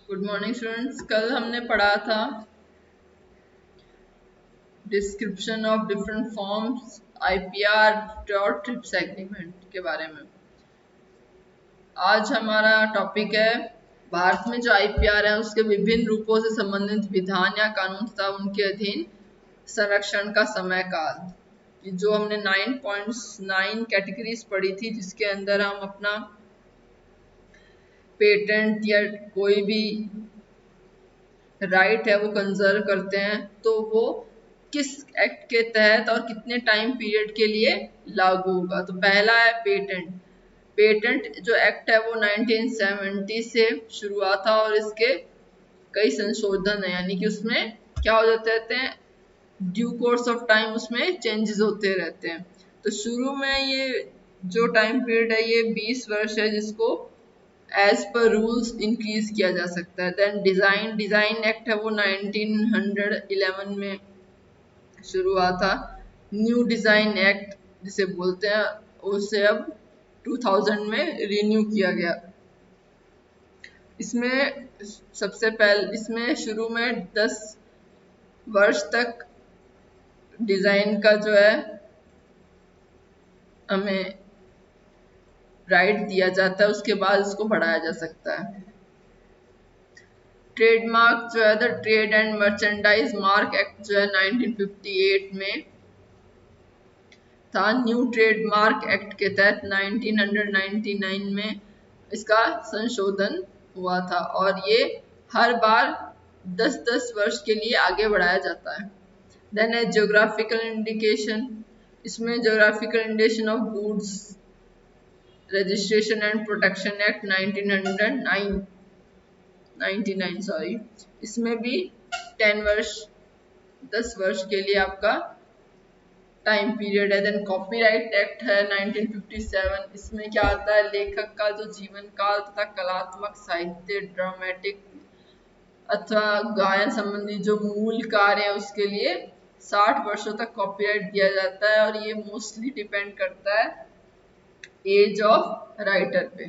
Good morning students. कल हमने पढ़ा था description of different forms IPR और ट्रिप्स एग्रीमेंट के बारे में। आज हमारा टॉपिक है भारत में जो आईपीआर है उसके विभिन्न रूपों से संबंधित विधान या कानून तथा उनके अधीन संरक्षण का समय काल। जो हमने 9.9 कैटेगरीज पढ़ी थी, जिसके अंदर हम अपना पेटेंट या कोई भी राइट है वो कंजर्व करते हैं, तो वो किस एक्ट के तहत और कितने टाइम पीरियड के लिए लागू होगा। तो पहला है पेटेंट। पेटेंट जो एक्ट है वो 1970 से शुरू हुआ था और इसके कई संशोधन है, यानी कि उसमें क्या हो जाते रहते हैं, ड्यू कोर्स ऑफ टाइम उसमें चेंजेस होते रहते हैं। तो शुरू में ये जो टाइम पीरियड है ये 20 वर्ष है, जिसको एज पर रूल्स इंक्रीज किया जा सकता है। देन डिजाइन एक्ट है वो 1911 में शुरू हुआ था। न्यू डिजाइन एक्ट जिसे बोलते हैं, उसे अब 2000 में रिन्यू किया गया। इसमें सबसे पहले इसमें शुरू में 10 वर्ष तक डिजाइन का जो है हमें राइट दिया जाता है, उसके बाद इसको बढ़ाया जा सकता है। ट्रेडमार्क जो है the trade and merchandise mark act जो है 1958 में था। न्यू ट्रेडमार्क एक्ट के तहत 1999 में इसका संशोधन हुआ था और ये हर बार 10-10 वर्ष के लिए आगे बढ़ाया जाता है। देन है ज्योग्राफिकल इंडिकेशन। इसमें geographical indication of goods registration and protection act 1999 इसमें भी 10 वर्ष के लिए आपका टाइम पीरियड है। देन कॉपीराइट एक्ट है 1957। इसमें क्या आता है, लेखक का जो जीवन काल तथा कलात्मक साहित्य, ड्रामेटिक अथवा गायन संबंधी जो मूल कार्य है उसके लिए 60 वर्षों तक कॉपीराइट दिया जाता है और ये मोस्टली डिपेंड करता है एज ऑफ राइटर पे।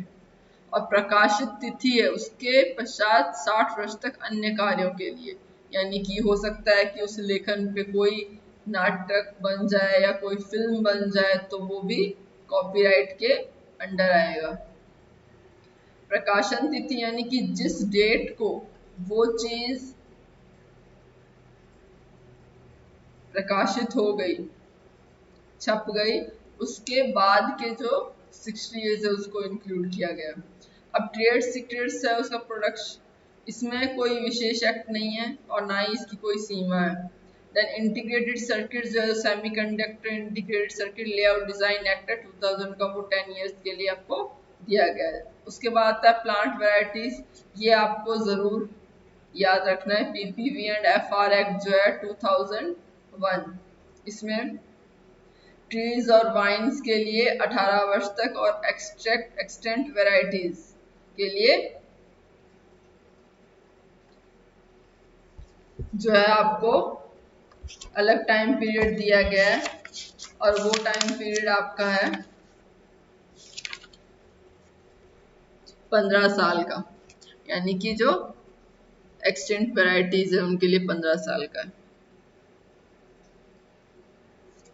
और प्रकाशित तिथि है उसके पश्चात 60 वर्ष तक अन्य कार्यों के लिए, यानी कि हो सकता है कि उस लेखन पे कोई नाटक बन जाए या कोई फिल्म बन जाए, तो वो भी कॉपीराइट के अंडर आएगा। प्रकाशन तिथि यानी कि जिस डेट को वो चीज प्रकाशित हो गई, छप गई, उसके बाद के जो 60 ईयर्स है उसको इंक्लूड किया गया। अब ट्रेड सीक्रेट्स है उसका प्रोडक्शन, इसमें कोई विशेष एक्ट नहीं है और ना ही इसकी कोई सीमा है। देन इंटीग्रेटेड सर्किट जो है semiconductor integrated circuit layout design act है 2000 का, वो 10 ईयर्स के लिए आपको दिया गया है। उसके बाद आता है प्लांट वेराइटीज, ये आपको जरूर याद रखना है। पीपीवी एंड एफआर एक्ट जो है 2001, इसमें ट्रीज और वाइन्स के लिए 18 वर्ष तक और एक्सटेंट वेराइटीज के लिए जो है आपको अलग टाइम पीरियड दिया गया है और वो टाइम पीरियड आपका है 15 साल का, यानी कि जो एक्सटेंट वेराइटीज है उनके लिए 15 साल का है।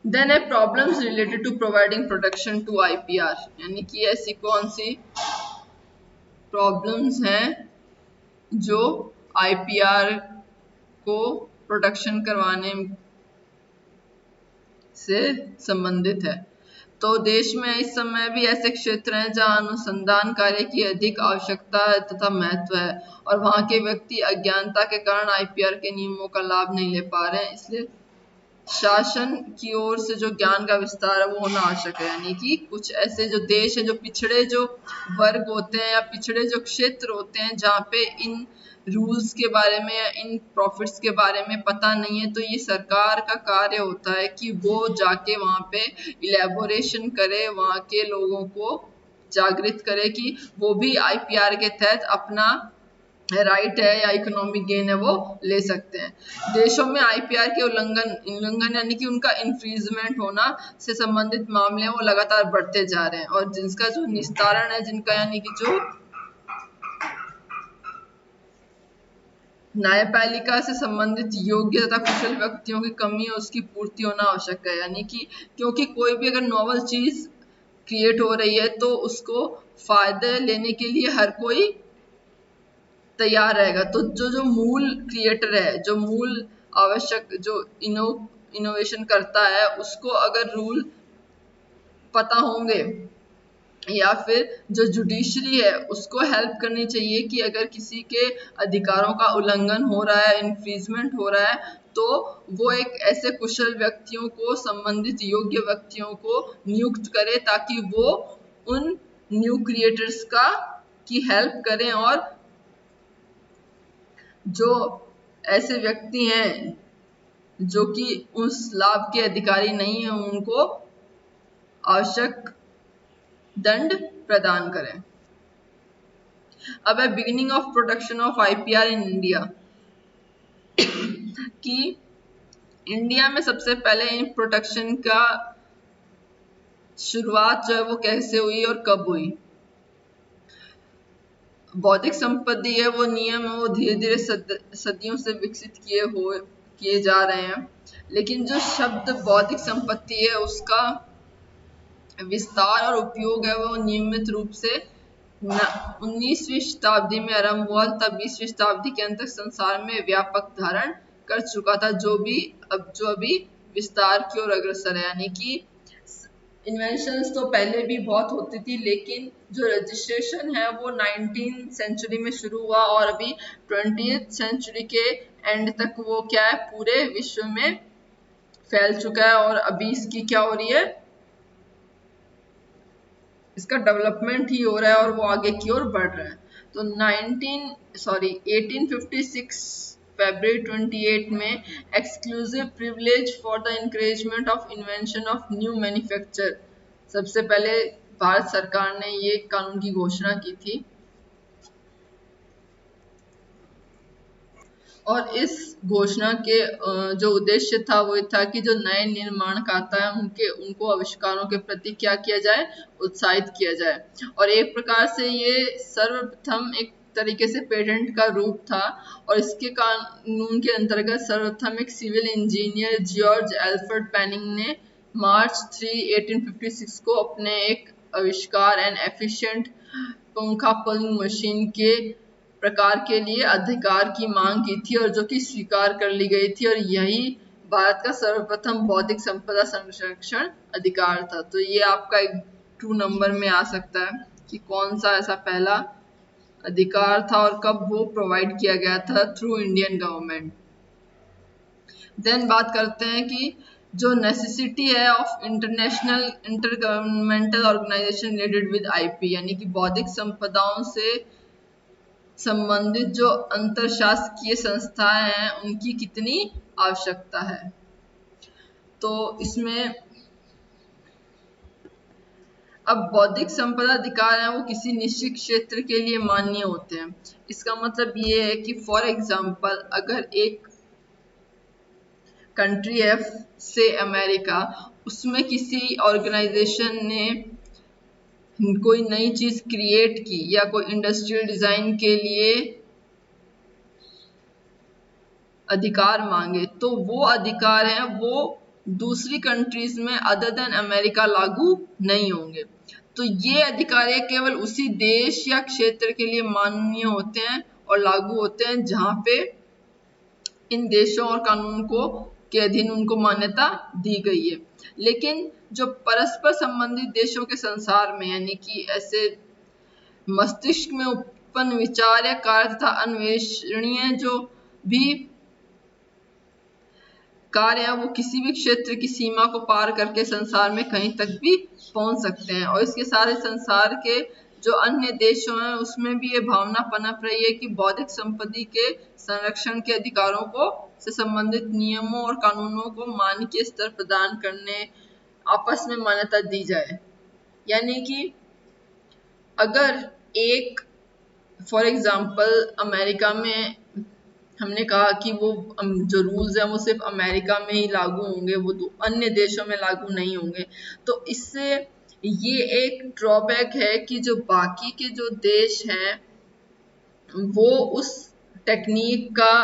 देन है problems related to providing protection to IPR, यानी कि ऐसी कौन सी प्रॉब्लम्स हैं जो आईपीआर को प्रोटेक्शन करवाने से संबंधित है। तो देश में इस समय भी ऐसे क्षेत्र हैं जहां अनुसंधान कार्य की अधिक आवश्यकता है तथा महत्व है और वहां के व्यक्ति अज्ञानता के कारण आईपीआर के नियमों का लाभ नहीं ले पा रहे हैं, इसलिए शासन की ओर से जो ज्ञान का विस्तार है वो होना आवश्यक है। यानी कि कुछ ऐसे जो देश है, जो पिछड़े जो वर्ग होते हैं या पिछड़े जो क्षेत्र होते हैं जहाँ पे इन रूल्स के बारे में या इन प्रॉफिट्स के बारे में पता नहीं है, तो ये सरकार का कार्य होता है कि वो जाके वहाँ पे इलेबोरेशन करे, वहाँ के लोगों को जागृत करे कि वो भी आईपीआर के तहत अपना राइट है या इकोनॉमिक गेन है वो ले सकते हैं। देशों में आईपीआर के उल्लंघन यानी कि उनका इन्फ्रिजमेंट होना से संबंधित मामले वो लगातार बढ़ते जा रहे हैं और जिसका जो निस्तारण है, जिनका यानी कि जो न्यायपालिका से संबंधित योग्य तथा कुशल व्यक्तियों की कमी और उसकी पूर्ति होना आवश्यक है। यानी कि क्योंकि कोई भी अगर नॉवल चीज क्रिएट हो रही है तो उसको फायदे लेने के लिए हर कोई तैयार रहेगा। तो जो जो मूल क्रिएटर है, जो मूल आवश्यक जो इनोवेशन करता है, उसको अगर रूल पता होंगे या फिर जो जुडिशरी है उसको हेल्प करनी चाहिए कि अगर किसी के अधिकारों का उल्लंघन हो रहा है, इन्फ्रिंजमेंट हो रहा है, तो वो एक ऐसे कुशल व्यक्तियों को, संबंधित योग्य व्यक्तियों को नियुक्त करे ताकि वो उन न्यू क्रिएटर्स का की हेल्प करें और जो ऐसे व्यक्ति हैं जो कि उस लाभ के अधिकारी नहीं है उनको आवश्यक दंड प्रदान करें। अब है beginning of production of IPR in India कि इंडिया में सबसे पहले इन प्रोडक्शन का शुरुआत जो है वो कैसे हुई और कब हुई। बौद्धिक संपत्ति है वो नियम है वो धीरे धीरे सदियों से विकसित किए जा रहे हैं, लेकिन जो शब्द बौद्धिक संपत्ति है उसका विस्तार और उपयोग है वो नियमित रूप से 19वीं शताब्दी में आरंभ हुआ, तब 20वीं शताब्दी के अंत तक संसार में व्यापक धारण कर चुका था, जो अभी विस्तार की ओर अग्रसर है। यानी कि इन्वेंशंस तो पहले भी बहुत होती थी, लेकिन जो रजिस्ट्रेशन है वो 19th सेंचुरी में शुरू हुआ और अभी 20th सेंचुरी के एंड तक वो क्या है पूरे विश्व में फैल चुका है और अभी इसकी क्या हो रही है, इसका डेवलपमेंट ही हो रहा है और वो आगे की ओर बढ़ रहा है। तो 1856 फरवरी 28 में exclusive privilege for the encouragement of invention of new manufacture, सबसे पहले भारत सरकार ने ये कानून की घोषणा की थी और इस घोषणा के जो उद्देश्य था वो था कि जो नए निर्माणकर्ता है उनको आविष्कारों के प्रति क्या किया जाए, उत्साहित किया जाए। और एक प्रकार से ये सर्वप्रथम एक तरीके से पेटेंट का रूप था और इसके कानून के अंतर्गत सर्वप्रथम एक civil engineer George Alfred Penning ने मार्च 3, 1856 को अपने एक आविष्कार एंड एफिशिएंट पंखा पुलिंग मशीन के प्रकार के लिए अधिकार की मांग की थी और जो कि स्वीकार कर ली गई थी और यही भारत का सर्वप्रथम बौद्धिक संपदा संरक्षण अधिकार था। तो ये आपका एक 2 नंबर में आ सकता है कि कौन सा ऐसा पहला अधिकार था और कब वो प्रोवाइड किया गया था थ्रू इंडियन गवर्नमेंट। देन बात करते हैं कि जो नेसेसिटी है of international intergovernmental organisation related with IP, यानी कि बौद्धिक संपदाओं से संबंधित जो अंतरशासकीय संस्थाएं हैं उनकी कितनी आवश्यकता है। तो इसमें अब बौद्धिक संपदा अधिकार है वो किसी निश्चित क्षेत्र के लिए मान्य होते हैं। इसका मतलब ये है कि फॉर एग्जांपल अगर एक कंट्री है से अमेरिका, उसमें किसी ऑर्गेनाइजेशन ने कोई नई चीज क्रिएट की या कोई इंडस्ट्रियल डिजाइन के लिए अधिकार मांगे, तो वो अधिकार हैं वो दूसरी कंट्रीज में अदर देन अमेरिका लागू नहीं होंगे। तो ये अधिकार केवल उसी देश या क्षेत्र के लिए मान्य होते हैं और लागू होते हैं जहां पे इन देशों और कानून को के अधीन उनको मान्यता दी गई है। लेकिन जो परस्पर संबंधित देशों के संसार में, यानी कि ऐसे मस्तिष्क में उत्पन्न विचार या कार्य तथा अन्वेषणीय जो भी कार्य है वो किसी भी क्षेत्र की सीमा को पार करके संसार में कहीं तक भी पहुंच सकते हैं और इसके साथ ही संसार के जो अन्य देशों हैं उसमें भी ये भावना पनप रही है कि बौद्धिक संपत्ति के संरक्षण के अधिकारों को से संबंधित नियमों और कानूनों को मानकीय स्तर प्रदान करने, आपस में मान्यता दी जाए। यानी कि अगर एक फॉर एग्जाम्पल अमेरिका में हमने कहा कि वो जो रूल्स हैं वो सिर्फ अमेरिका में ही लागू होंगे, वो तो अन्य देशों में लागू नहीं होंगे, तो इससे ये एक ड्रॉबैक है कि जो बाकी के जो देश हैं वो उस टेक्निक का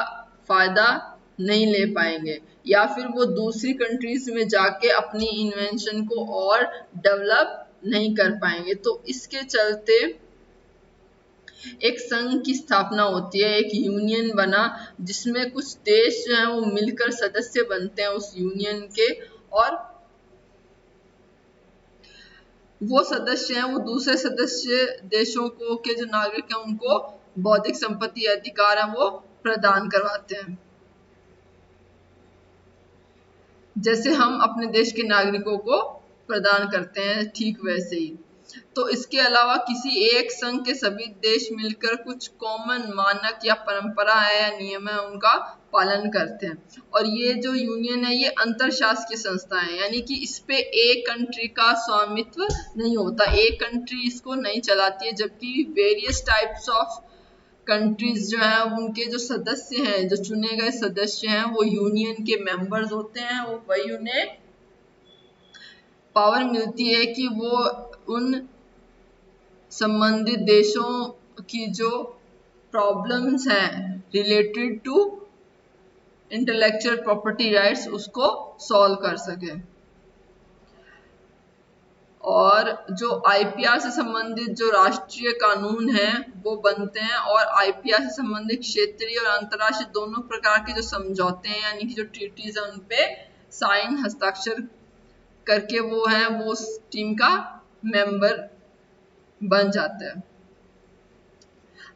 फायदा नहीं ले पाएंगे, या फिर वो दूसरी कंट्रीज में जाके अपनी इन्वेंशन को और डेवलप नहीं कर पाएंगे। तो इसके चलते एक संघ की स्थापना होती है, एक यूनियन बना, जिसमें कुछ देश जो हैं वो मिलकर सदस्य बनते हैं उस यूनियन के, और वो सदस्य हैं वो दूसरे सदस्य देशों को के जो नागरिक हैं उनको बौद्धिक संपत्ति अधिकार है वो प्रदान करवाते हैं, जैसे हम अपने देश के नागरिकों को प्रदान करते हैं, ठीक वैसे ही। तो इसके अलावा किसी एक संघ के सभी देश मिलकर कुछ कॉमन मानक या परंपरा है या नियम है उनका पालन करते हैं। और ये जो यूनियन है ये अंतरशासकीय संस्था है, यानी कि इस पे एक कंट्री का स्वामित्व नहीं होता, एक कंट्री इसको नहीं चलाती है, जबकि वेरियस टाइप्स ऑफ कंट्रीज जो हैं उनके जो सदस्य हैं, जो चुने गए सदस्य हैं वो यूनियन के मेंबर्स होते हैं। वो वही उन्हें पावर मिलती है कि वो उन संबंधित देशों की जो प्रॉब्लम्स हैं related to intellectual property rights उसको सॉल्व कर सके। और जो आईपीआर से संबंधित जो राष्ट्रीय कानून हैं वो बनते हैं, और आईपीआर से संबंधित क्षेत्रीय और अंतर्राष्ट्रीय दोनों प्रकार के जो समझौते हैं यानी कि जो ट्रीटीज है उन पे साइन हस्ताक्षर करके वो है वो उस टीम का मेंबर बन जाता है।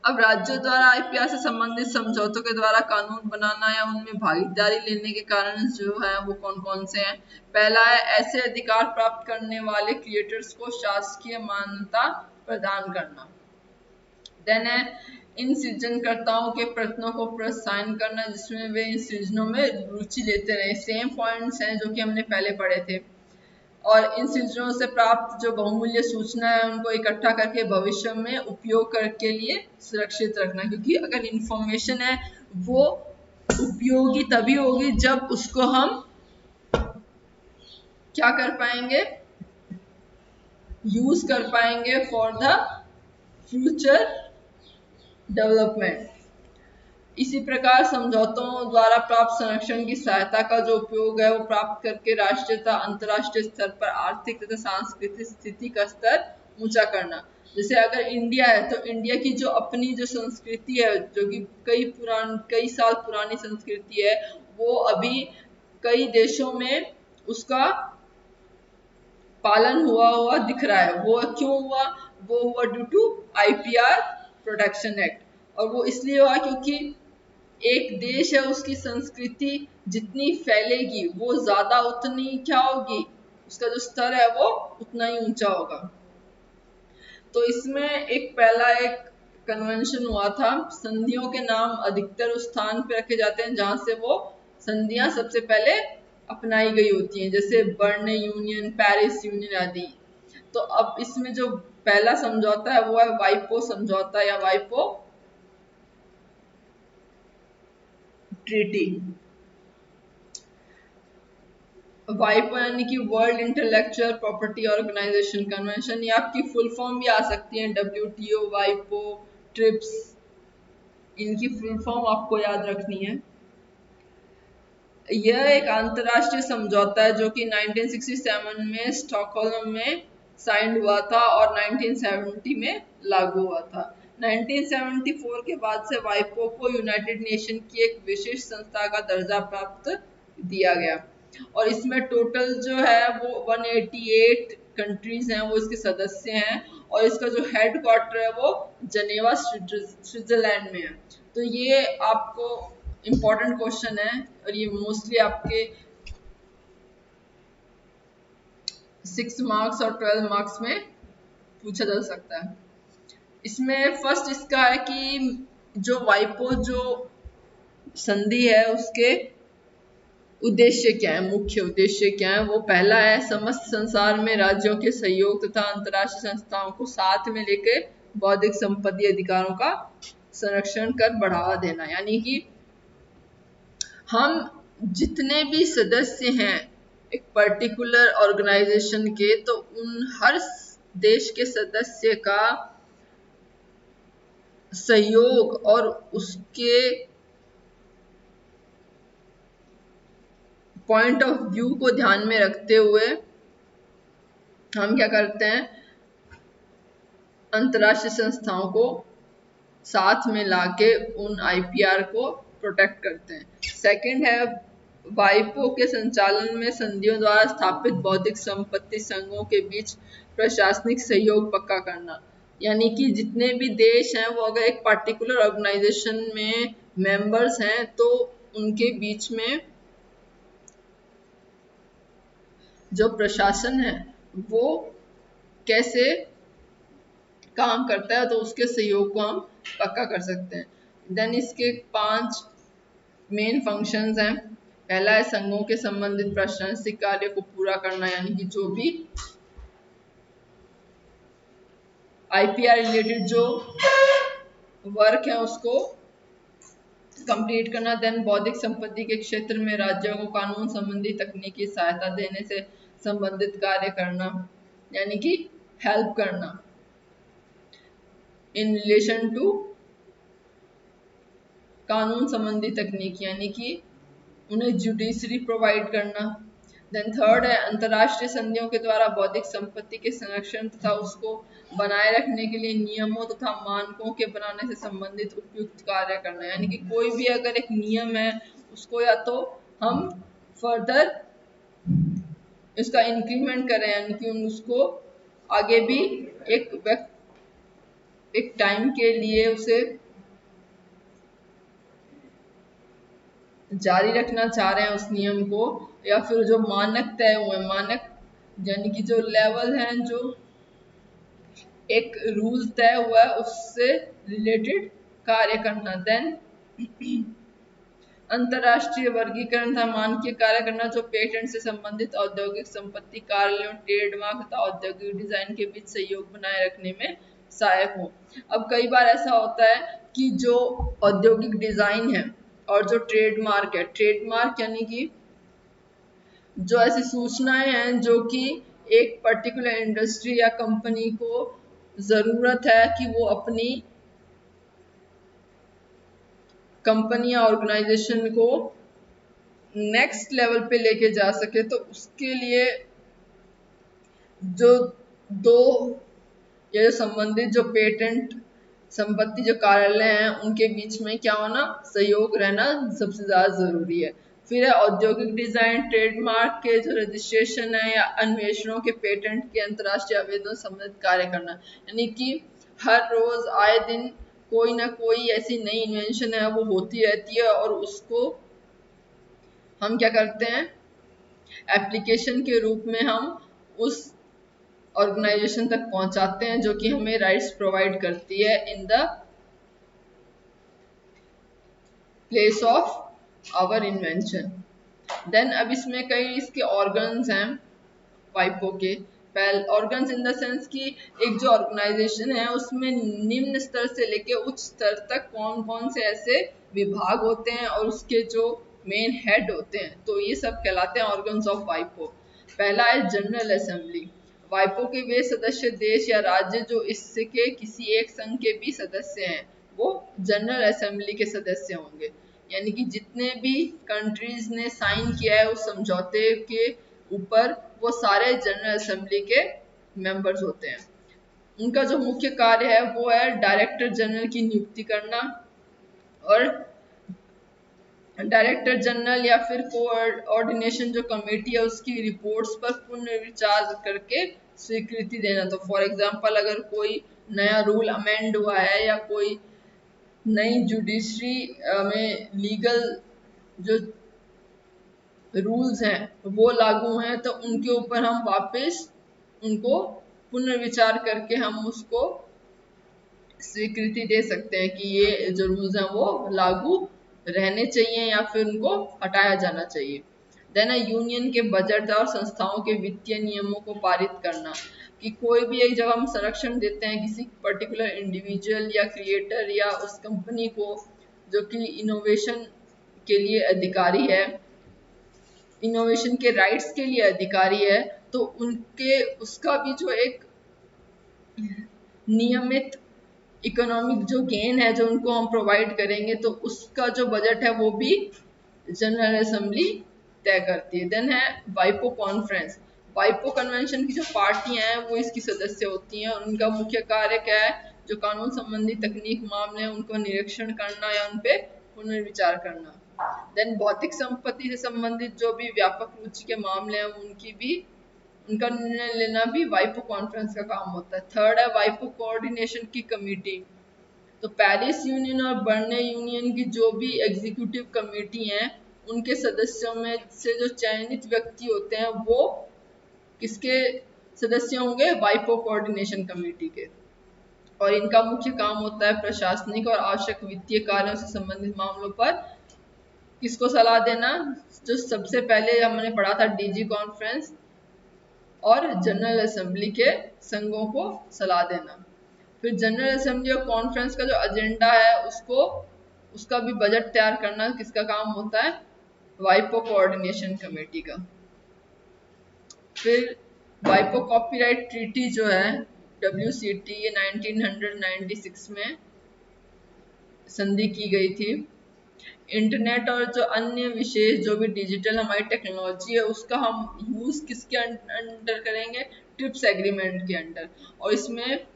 अब राज्यों द्वारा आईपीआर से संबंधित समझौतों के द्वारा कानून बनाना या उनमें भागीदारी लेने के कारण जो है वो कौन कौन से हैं। पहला है ऐसे अधिकार प्राप्त करने वाले क्रिएटर्स को शासकीय मान्यता प्रदान करना। देन है इन सृजनकर्ताओं के प्रयत्नों को प्रोत्साहन करना जिसमें वे इन सृजनों में रुचि लेते रहे। सेम पॉइंट्स हैं जो कि हमने पहले पढ़े थे। और इन सृजनों से प्राप्त जो बहुमूल्य सूचना है उनको इकट्ठा करके भविष्य में उपयोग के लिए सुरक्षित रखना, क्योंकि अगर इंफॉर्मेशन है वो उपयोगी तभी होगी जब उसको हम क्या कर पाएंगे, यूज कर पाएंगे फॉर द फ्यूचर डेवलपमेंट। इसी प्रकार समझौतों द्वारा प्राप्त संरक्षण की सहायता का जो उपयोग है वो प्राप्त करके राष्ट्रीय तथा अंतर्राष्ट्रीय स्तर पर आर्थिक तथा सांस्कृतिक स्थिति का स्तर ऊंचा करना। जैसे अगर इंडिया है तो इंडिया की जो अपनी जो संस्कृति है जो कि कई साल पुरानी संस्कृति है वो अभी कई देशों में उसका पालन हुआ दिख रहा है। वो क्यों हुआ, वो हुआ due to IPR protection act. और वो इसलिए हुआ क्योंकि एक देश है उसकी संस्कृति जितनी फैलेगी वो ज्यादा उतनी क्या होगी, उसका जो स्तर है वो उतना ही ऊंचा होगा। तो इसमें एक कन्वेंशन हुआ था। संधियों के नाम अधिकतर उस स्थान पे रखे जाते हैं जहां से वो संधियां सबसे पहले अपनाई गई होती हैं, जैसे बर्न यूनियन, पेरिस यूनियन आदि। तो अब इसमें जो पहला समझौता है वो है वाइपो समझौता या वाइपो ट्रीटी। वाइपो यानी कि world intellectual property organisation convention, ये आपकी फुल फॉर्म भी आ सकती है, WTO, वाइपो, ट्रिप्स, इनकी फुल फॉर्म आपको याद रखनी है। यह एक अंतरराष्ट्रीय समझौता है जो कि 1967 में स्टॉकहोल्म में साइन हुआ था और 1970 में लागू हुआ था। 1974 के बाद से वाइपो को यूनाइटेड नेशन की एक विशेष संस्था का दर्जा प्राप्त दिया गया, और इसमें टोटल जो है वो 188 कंट्रीज हैं वो इसके सदस्य हैं, और इसका जो हेड क्वार्टर है वो जनेवा स्विट्जरलैंड में है। तो ये आपको इम्पोर्टेंट क्वेश्चन है और ये मोस्टली आपके 6 मार्क्स और 12 मार्क्स में पूछा जा सकता है। इसमें फर्स्ट इसका है कि जो वाइपो जो संधि है उसके उद्देश्य क्या है, मुख्य उद्देश्य क्या है। वो पहला है समस्त संसार में राज्यों के सहयोग तथा अंतर्राष्ट्रीय संस्थाओं को साथ में लेकर बौद्धिक संपत्ति अधिकारों का संरक्षण कर बढ़ावा देना, यानी कि हम जितने भी सदस्य हैं एक पर्टिकुलर ऑर्गेनाइजेशन के, तो उन हर देश के सदस्य का सहयोग और उसके पॉइंट ऑफ व्यू को ध्यान में रखते हुए हम क्या करते हैं, अंतर्राष्ट्रीय संस्थाओं को साथ में लाके उन आईपीआर को प्रोटेक्ट करते हैं। सेकंड है वाइपो के संचालन में संधियों द्वारा स्थापित बौद्धिक संपत्ति संघों के बीच प्रशासनिक सहयोग पक्का करना। यानी कि जितने भी देश हैं वो अगर एक पार्टिकुलर ऑर्गेनाइजेशन में मेंबर्स हैं तो उनके बीच में जो प्रशासन है वो कैसे काम करता है तो उसके सहयोग को हम पक्का कर सकते हैं। देन इसके 5 मेन फंक्शंस हैं। पहला है संघों के संबंधित प्रशासनिक कार्य को पूरा करना, यानी कि जो भी आईपीआर रिलेटेड जो वर्क है उसको कंप्लीट करना। देन बौद्धिक संपत्ति के क्षेत्र में राज्यों को कानून संबंधी तकनीकी सहायता देने से संबंधित कार्य करना, यानी कि हेल्प करना इन रिलेशन टू कानून संबंधी तकनीक, यानी कि उन्हें जुडिशरी प्रोवाइड करना। देन थर्ड है अंतर्राष्ट्रीय संधियों के द्वारा बौद्धिक संपत्ति के संरक्षण तथा उसको बनाए रखने के लिए नियमों तथा मानकों के बनाने से संबंधित उपयुक्त कार्य करना, यानी कि कोई भी अगर एक नियम है उसको या तो हम फर्दर इसका इंक्रीमेंट करें, यानी कि उसको आगे भी एक टाइम के लिए उसे जारी रखना चाह रहे हैं उस नियम को, या फिर जो मानक तय हुए मानक यानी कि जो लेवल हैं, जो एक रूल तय हुआ है उससे रिलेटेड कार्य करना। देन अंतरराष्ट्रीय वर्गीकरण तथा मानकीय कार्य करना जो पेटेंट से संबंधित औद्योगिक संपत्ति, कार्यालयों, ट्रेडमार्क तथा औद्योगिक डिजाइन के बीच सहयोग बनाए रखने में सहायक हो। अब कई बार ऐसा होता है कि जो औद्योगिक डिजाइन है और जो ट्रेडमार्क है, ट्रेडमार्क यानी कि जो ऐसी सूचनाएं हैं जो कि एक पर्टिकुलर इंडस्ट्री या कंपनी को जरूरत है कि वो अपनी कंपनी या ऑर्गेनाइजेशन को नेक्स्ट लेवल पे लेके जा सके, तो उसके लिए जो दो ये संबंधित जो पेटेंट संपत्ति जो कार्यालय हैं उनके बीच में क्या होना, सहयोग रहना सबसे ज्यादा जरूरी है। फिर है औद्योगिक डिजाइन, ट्रेडमार्क के जो रजिस्ट्रेशन है या अन्वेषणों के पेटेंट के अंतर्राष्ट्रीय आवेदन संबंधित कार्य करना, यानी कि हर रोज आए दिन कोई ना कोई ऐसी नई इन्वेंशन है वो होती रहती है और उसको हम क्या करते हैं, एप्लीकेशन के रूप में हम उस ऑर्गेनाइजेशन तक पहुंचाते हैं जो कि हमें राइट्स प्रोवाइड करती है in the place of our invention. Then अब इसमें कई इसके ऑर्गन्स हैं वाइपो के। पहले ऑर्गन्स इन द सेंस कि एक जो ऑर्गेनाइजेशन है उसमें निम्न स्तर से लेके उच्च स्तर तक कौन कौन से ऐसे विभाग होते हैं और उसके जो मेन हेड होते हैं, तो ये सब कहलाते हैं ऑर्गन्स ऑफ वाइपो। पहला है जनरल असेंबली। वाइपो के वे सदस्य देश या राज्य जो इसके किसी एक संघ के भी सदस्य हैं वो जनरल असेंबली के सदस्य होंगे, यानी कि जितने भी कंट्रीज ने साइन किया है उस समझौते के ऊपर वो सारे जनरल असेंबली के मेंबर्स होते हैं। उनका जो मुख्य कार्य है वो है डायरेक्टर जनरल की नियुक्ति करना और डायरेक्टर जनरल या फिर कोऑर्डिनेशन जो कमेटी है उसकी रिपोर्ट्स पर पुनर्विचार करके स्वीकृति देना। तो फॉर एग्जांपल अगर कोई नया रूल अमेंड हुआ है या कोई नई जुडिशरी में लीगल जो रूल्स हैं वो लागू हैं तो उनके ऊपर हम वापस उनको पुनर्विचार करके हम उसको स्वीकृति दे सकते हैं कि ये जो रूल्स हैं वो लागू रहने चाहिए या फिर उनको हटाया जाना चाहिए। देन यूनियन के बजट और संस्थाओं के वित्तीय नियमों को पारित करना, कि कोई भी एक जब हम संरक्षण देते हैं किसी पर्टिकुलर इंडिविजुअल या क्रिएटर या उस कंपनी को जो कि इनोवेशन के लिए अधिकारी है, इनोवेशन के राइट्स के लिए अधिकारी है, तो उनके उसका भी जो एक नियमित इकोनॉमिक जो गेन है जो उनको हम प्रोवाइड करेंगे, तो उसका जो बजट है वो भी जनरल असेंबली तय करती है। देन है वाइपो कॉन्फ्रेंस। वाइपो कन्वेंशन की जो पार्टियां हैं वो इसकी सदस्य होती हैं, और उनका मुख्य कार्य क्या है, जो कानून संबंधी तकनीक मामले हैं उनको निरीक्षण करना या उन पे पुनर्विचार करना। देन भौतिक संपत्ति से संबंधित जो भी व्यापक रुचि के मामले हैं उनकी भी उनका निर्णय लेना भी वाइपो कॉन्फ्रेंस का काम होता है। थर्ड है वाइपो कोऑर्डिनेशन की कमेटी। तो पेरिस यूनियन और बर्ने यूनियन की जो भी एग्जीक्यूटिव कमेटी हैं उनके सदस्यों में से जो चयनित व्यक्ति होते हैं वो किसके सदस्य होंगे, वाइपो कोऑर्डिनेशन कमेटी के। और इनका मुख्य काम होता है प्रशासनिक और आवश्यक वित्तीय कार्यों से संबंधित मामलों पर किसको सलाह देना, जो सबसे पहले हमने पढ़ा था डीजी कॉन्फ्रेंस और जनरल असेंबली के संघों को सलाह देना। फिर जनरल असेंबली और कॉन्फ्रेंस का जो एजेंडा है उसका भी बजट तैयार करना किसका काम होता है, वाइपो कोऑर्डिनेशन कमेटी का। फिर वाइपो कॉपीराइट ट्रीटी जो है WCT, ये 1996 में संधि की गई थी। इंटरनेट और जो अन्य विशेष जो भी डिजिटल हमारी टेक्नोलॉजी है उसका हम यूज किसके अंडर करेंगे, ट्रिप्स एग्रीमेंट के अंडर। और इसमें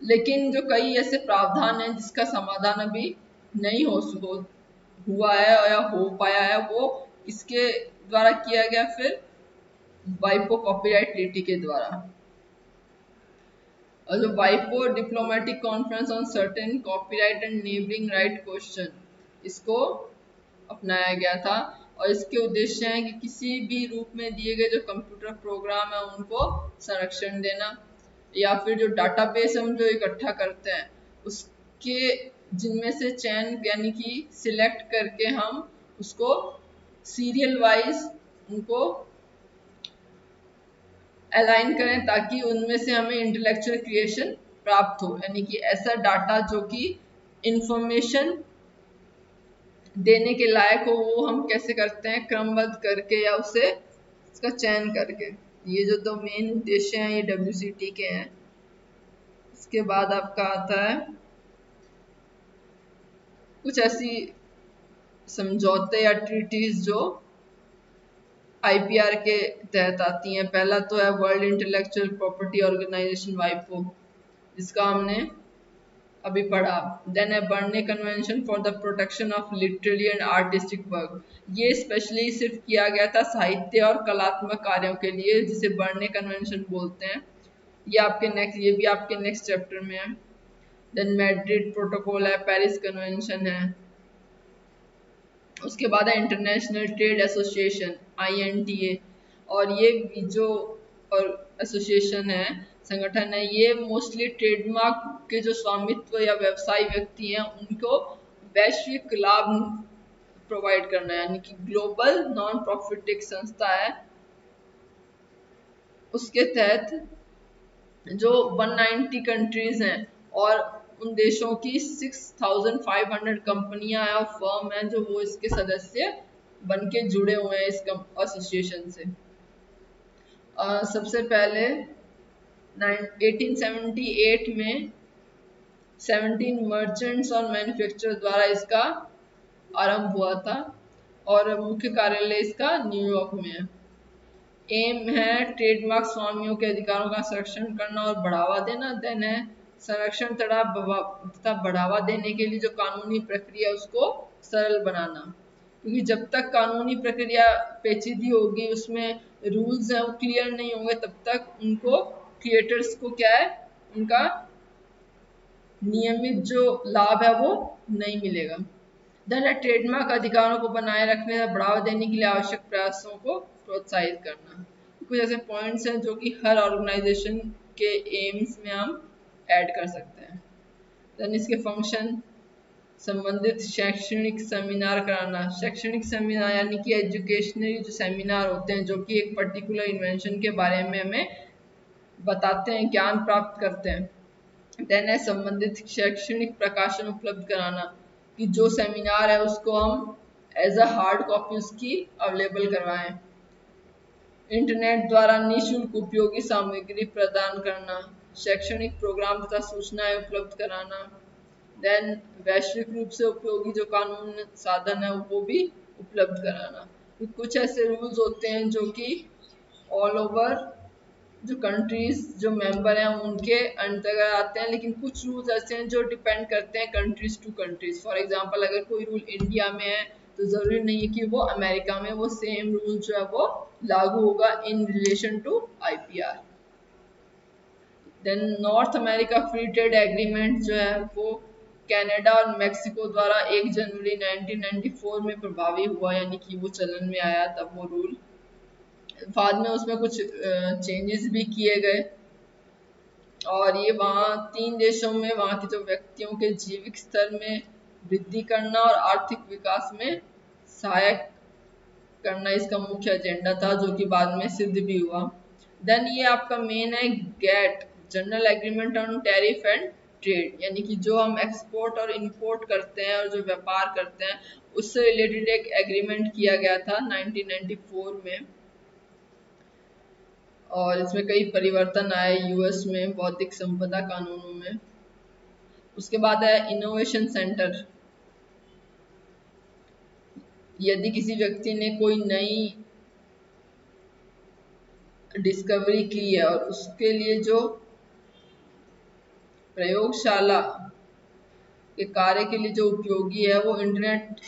लेकिन जो कई ऐसे प्रावधान हैं जिसका समाधान अभी नहीं हुआ है या हो पाया है, वो किसके द्वारा किया गया, फिर वाइपो कॉपीराइट ट्रीटी के द्वारा। और जो वाइपो diplomatic conference on certain copyright and neighbouring right question, इसको अपनाया गया था। और इसके उद्देश्य हैं कि किसी भी रूप में दिए गए जो कंप्यूटर प्रोग्राम है उनको संरक्षण देना, या फिर जो डाटाबेस हम जो इकट्ठा करते हैं उसके जिनमें से चयन यानी कि सिलेक्ट करके हम उसको सीरियल वाइज उनको अलाइन करें ताकि उनमें से हमें इंटेलेक्चुअल क्रिएशन प्राप्त हो, यानी कि ऐसा डाटा जो कि इंफॉर्मेशन देने के लायक हो वो हम कैसे करते हैं, क्रमबद्ध करके या उसे उसका चयन करके। ये जो दो मेन उद्देश्य हैं ये WCT के हैं। इसके बाद आपका आता है कुछ ऐसी समझौते या ट्रीटीज जो IPR के तहत आती हैं। पहला तो है वर्ल्ड इंटेलेक्चुअल प्रॉपर्टी ऑर्गेनाइजेशन वाइपो, जिसका हमने अभी पढ़ा। देन है Berne convention for the protection of literary and artistic work. ये स्पेशली सिर्फ किया गया था साहित्य और कलात्मक कार्यों के लिए, जिसे बर्ने कन्वेंशन बोलते हैं। ये भी आपके नेक्स्ट चैप्टर में है। देन मैड्रिड प्रोटोकॉल है, पेरिस कन्वेंशन है। उसके बाद है इंटरनेशनल ट्रेड एसोसिएशन INTA, और ये जो और एसोसिएशन है, संगठन है, ये मोस्टली ट्रेडमार्क के जो स्वामित्व या व्यवसायी व्यक्ति हैं उनको वैश्विक लाभ प्रोवाइड करना है, यानी कि ग्लोबल नॉन प्रॉफिट एक संस्था है। उसके तहत जो 190 कंट्रीज हैं और उन देशों की 6500 कंपनियां और फर्म हैं जो वो इसके सदस्य बन के जुड़े हुए हैं इस एसोसिएशन से। सबसे पहले 1878 में 17 मर्चेंट्स और मैन्युफैक्चरर द्वारा इसका आरंभ हुआ था, और मुख्य कार्यालय इसका न्यूयॉर्क में है। एम है ट्रेडमार्क स्वामियों के अधिकारों का संरक्षण करना और बढ़ावा देना। देन है संरक्षण तथा बढ़ावा देने के लिए जो कानूनी प्रक्रिया उसको सरल बनाना, क्योंकि जब तक कानूनी प्रक्रिया पेचीदी होगी, उसमें रूल्स हैं वो क्लियर नहीं होंगे, तब तक उनको क्रिएटर्स को क्या है, उनका नियमित जो लाभ है वो नहीं मिलेगा। देन है ट्रेडमार्क अधिकारों को बनाए रखने या बढ़ावा देने के लिए आवश्यक प्रयासों को प्रोत्साहित करना। कुछ ऐसे पॉइंट्स हैं जो कि हर ऑर्गेनाइजेशन के एम्स में हम ऐड कर सकते हैं। देन इसके फंक्शन, संबंधित शैक्षणिक सेमिनार कराना। शैक्षणिक सेमिनार यानी कि एजुकेशनल जो सेमिनार होते हैं जो कि एक पर्टिकुलर इन्वेंशन के बारे में हमें बताते हैं, ज्ञान प्राप्त करते हैं। देन है संबंधित शैक्षणिक प्रकाशन उपलब्ध कराना, कि जो सेमिनार है उसको हम एज अ हार्ड कॉपी उसकी अवेलेबल करवाएं। इंटरनेट द्वारा निःशुल्क उपयोगी सामग्री प्रदान करना। शैक्षणिक प्रोग्राम तथा सूचनाएं उपलब्ध कराना। देन वैश्विक रूप से उपयोगी जो कानून साधन है वो भी उपलब्ध कराना। कुछ ऐसे रूल्स होते हैं जो कि ऑल ओवर जो कंट्रीज जो मेंबर हैं उनके अंतर्गत आते हैं, लेकिन कुछ रूल्स ऐसे हैं जो डिपेंड करते हैं countries to countries. For example अगर कोई रूल इंडिया में है तो जरूरी नहीं है कि वो अमेरिका में वो सेम रूल जो है वो लागू होगा in relation to IPR. Then North America free trade agreement जो है वो कनाडा और मेक्सिको द्वारा 1 जनवरी 1994 में प्रभावी हुआ, यानी कि वो चलन में आया तब वो रूल। बाद में उसमें कुछ चेंजेस भी किए गए और ये वहाँ 3 देशों में वहाँ के जो व्यक्तियों के जीविक स्तर में वृद्धि करना और आर्थिक विकास में सहायक करना इसका मुख्य एजेंडा था, जो कि बाद में सिद्ध भी हुआ। देन ये आपका मेन है GATT, general agreement on tariff and trade, यानी कि जो हम एक्सपोर्ट और इंपोर्ट करते हैं और जो व्यापार करते हैं उससे रिलेटेड एक एग्रीमेंट किया गया था 1994 में। और इसमें कई परिवर्तन आए यूएस में बौद्धिक संपदा कानूनों में। उसके बाद है इनोवेशन सेंटर। यदि किसी व्यक्ति ने कोई नई डिस्कवरी की है और उसके लिए जो प्रयोगशाला के कार्य के लिए जो उपयोगी है वो इंटरनेट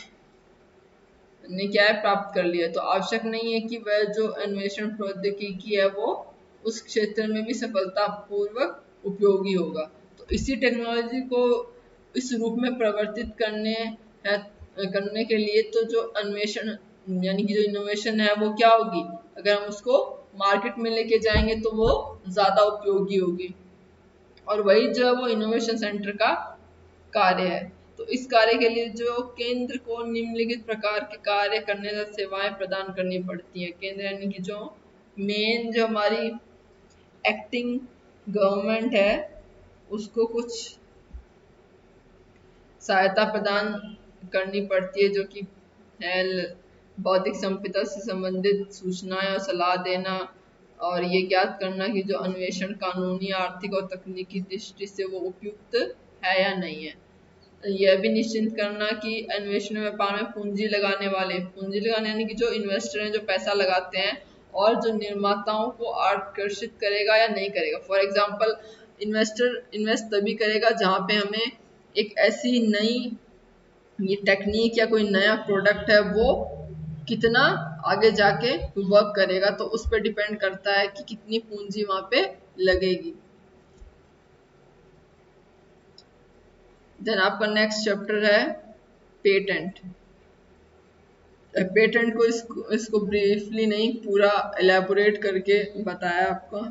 ने क्या है प्राप्त कर लिया, तो आवश्यक नहीं है कि वह जो अन्वेषण प्रौद्योगिकी है वो उस क्षेत्र में भी सफलतापूर्वक उपयोगी होगा। तो इसी टेक्नोलॉजी को इस रूप में परिवर्तित करने के लिए तो जो अन्वेषण यानी कि जो इनोवेशन है वो क्या होगी, अगर हम उसको मार्केट में लेके जाएंगे तो वो ज्यादा उपयोगी होगी। और वही जो है वो इनोवेशन सेंटर का कार्य है। तो इस कार्य के लिए जो केंद्र को निम्नलिखित प्रकार के कार्य करने तथा सेवाएं प्रदान करनी पड़ती हैं। केंद्र यानी कि जो मेन जो हमारी एक्टिंग गवर्नमेंट है उसको कुछ सहायता प्रदान करनी पड़ती है, जो कि है बौद्धिक संपदा से संबंधित सूचनाएं और सलाह देना और ये ज्ञात करना कि जो अन्वेषण कानूनी आर्थिक और तकनीकी दृष्टि से वो उपयुक्त है या नहीं है। यह भी निश्चित करना कि अन्वेषण व्यापार में पूंजी लगाने यानी कि जो इन्वेस्टर हैं जो पैसा लगाते हैं और जो निर्माताओं को आकर्षित करेगा या नहीं करेगा। फॉर एग्जाम्पल इन्वेस्टर इन्वेस्ट तभी करेगा जहाँ पे हमें एक ऐसी नई ये टेक्निक या कोई नया प्रोडक्ट है वो कितना आगे जाके वर्क करेगा, तो उस पर डिपेंड करता है कि कितनी पूंजी वहां पे लगेगी। देन आपका नेक्स्ट चैप्टर है पेटेंट। पेटेंट को इसको ब्रीफली नहीं पूरा एलैबोरेट करके बताया आपको।